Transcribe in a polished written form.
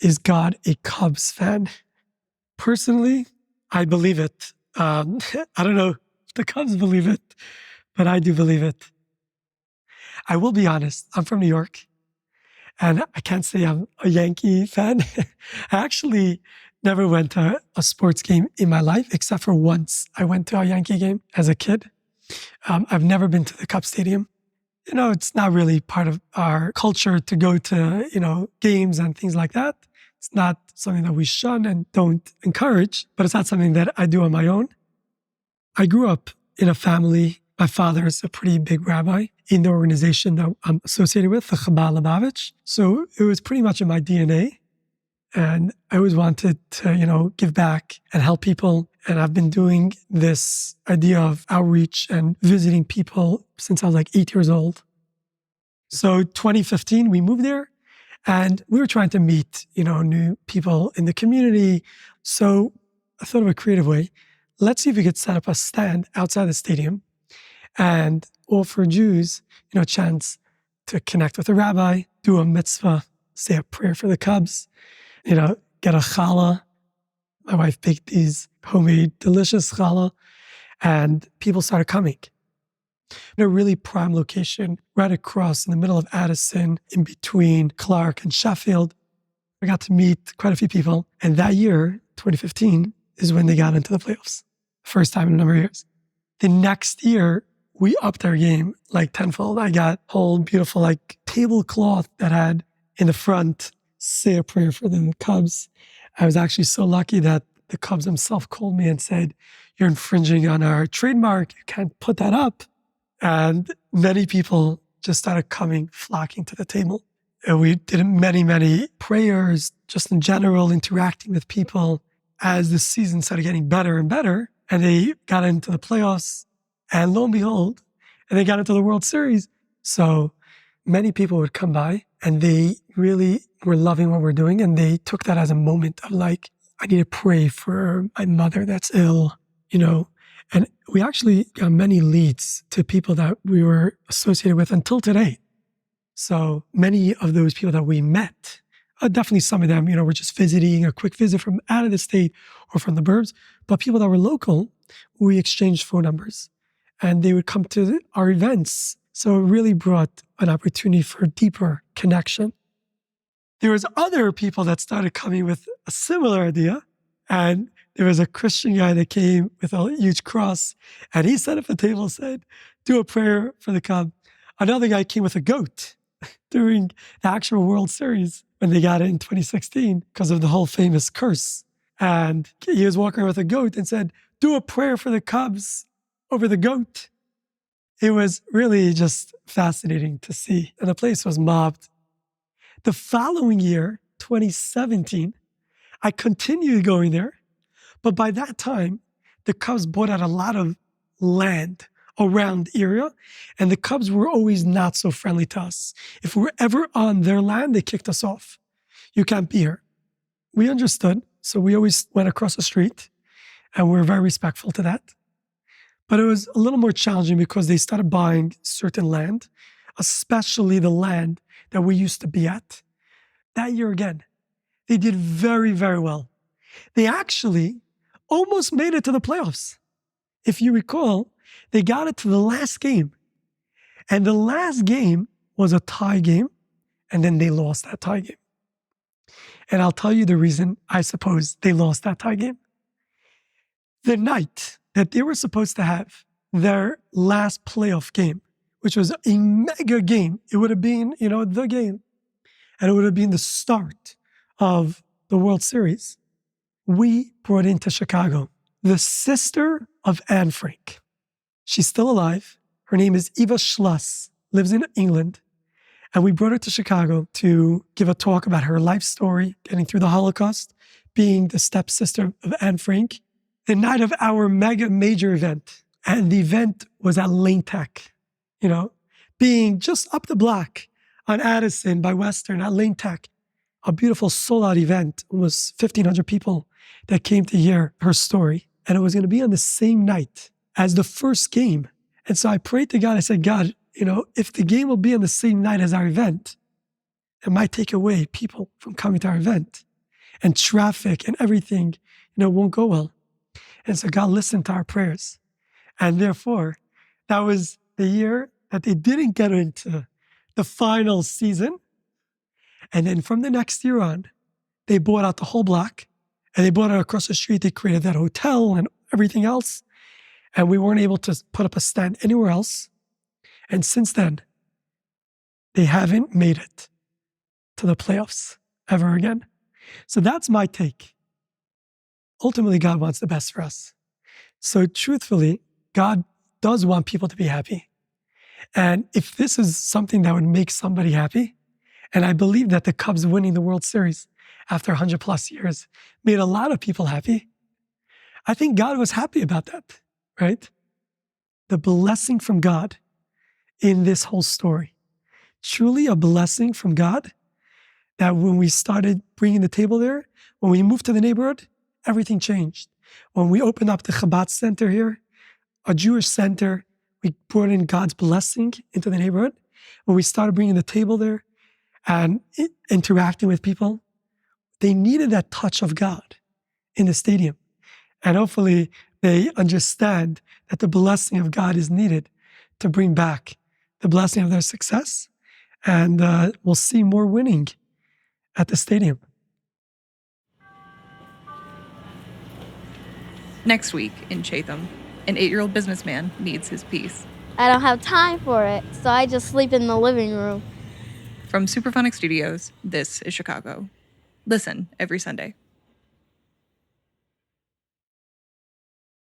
is God a Cubs fan? Personally, I believe it. I don't know if the Cubs believe it, but I do believe it. I will be honest, I'm from New York, and I can't say I'm a Yankee fan. I actually never went to a sports game in my life, except for once. I went to a Yankee game as a kid. I've never been to the Cub Stadium. It's not really part of our culture to go to, games and things like that. It's not something that we shun and don't encourage, but it's not something that I do on my own. I grew up in a family. My father is a pretty big rabbi in the organization that I'm associated with, the Chabad Lubavitch. So it was pretty much in my DNA. And I always wanted to, give back and help people. And I've been doing this idea of outreach and visiting people since I was like 8 years old. So 2015, we moved there and we were trying to meet, new people in the community. So I thought of a creative way. Let's see if we could set up a stand outside the stadium and offer Jews, a chance to connect with a rabbi, do a mitzvah, say a prayer for the Cubs, get a challah. My wife baked these homemade, delicious challah, and people started coming. In a really prime location, right across in the middle of Addison, in between Clark and Sheffield. I got to meet quite a few people. And that year, 2015, is when they got into the playoffs. First time in a number of years. The next year, we upped our game like tenfold. I got whole beautiful tablecloth that had in the front, say a prayer for the Cubs. I was actually so lucky that the Cubs themselves called me and said, "You're infringing on our trademark. You can't put that up." And many people just started flocking to the table. And we did many prayers, just in general, interacting with people as the season started getting better and better. And they got into the playoffs. And lo and behold, and they got into the World Series. So many people would come by and they really were loving what we're doing. And they took that as a moment of I need to pray for my mother that's ill, And we actually got many leads to people that we were associated with until today. So many of those people that we met, definitely some of them, were just visiting, a quick visit from out of the state or from the burbs. But people that were local, we exchanged phone numbers and they would come to our events. So it really brought an opportunity for deeper connection. There was other people that started coming with a similar idea. And there was a Christian guy that came with a huge cross and he set up a table and said, "Do a prayer for the Cub." Another guy came with a goat during the actual World Series when they got it in 2016 because of the whole famous curse. And he was walking around with a goat and said, "Do a prayer for the Cubs over the goat." It was really just fascinating to see. And the place was mobbed. The following year, 2017, I continued going there. But by that time, the Cubs bought out a lot of land around the area, and the Cubs were always not so friendly to us. If we were ever on their land, they kicked us off. "You can't be here." We understood, so we always went across the street, and we were very respectful to that. But it was a little more challenging because they started buying certain land, especially the land that we used to be at. That year again, they did very, very well. They actually almost made it to the playoffs. If you recall, they got it to the last game. And the last game was a tie game, and then they lost that tie game. And I'll tell you the reason I suppose they lost that tie game. The night that they were supposed to have their last playoff game, which was a mega game, it would have been, the game, and it would have been the start of the World Series. We brought into Chicago the sister of Anne Frank. She's still alive. Her name is Eva Schloss, lives in England. And we brought her to Chicago to give a talk about her life story, getting through the Holocaust, being the stepsister of Anne Frank. The night of our major event. And the event was at Lane Tech, being just up the block on Addison by Western at Lane Tech. A beautiful sold-out event. It was 1,500 people that came to hear her story. And it was going to be on the same night as the first game. And so I prayed to God. I said, "God, if the game will be on the same night as our event, it might take away people from coming to our event." and traffic and everything, won't go well. And so God listened to our prayers. And therefore, that was the year that they didn't get into the final season. And then from the next year on, they bought out the whole block and they bought it across the street. They created that hotel and everything else. And we weren't able to put up a stand anywhere else. And since then, they haven't made it to the playoffs ever again. So that's my take. Ultimately, God wants the best for us. So truthfully, God does want people to be happy. And if this is something that would make somebody happy, and I believe that the Cubs winning the World Series after 100 plus years made a lot of people happy, I think God was happy about that, right? The blessing from God in this whole story. Truly a blessing from God that when we started bringing the table there, when we moved to the neighborhood, everything changed. When we opened up the Chabad Center here, a Jewish center, we brought in God's blessing into the neighborhood. When we started bringing the table there and interacting with people, they needed that touch of God in the stadium. And hopefully they understand that the blessing of God is needed to bring back the blessing of their success. And we'll see more winning at the stadium. Next week in Chatham, an 8-year-old businessman needs his peace. I don't have time for it, so I just sleep in the living room. From Superphonic Studios, this is Chicago. Listen every Sunday.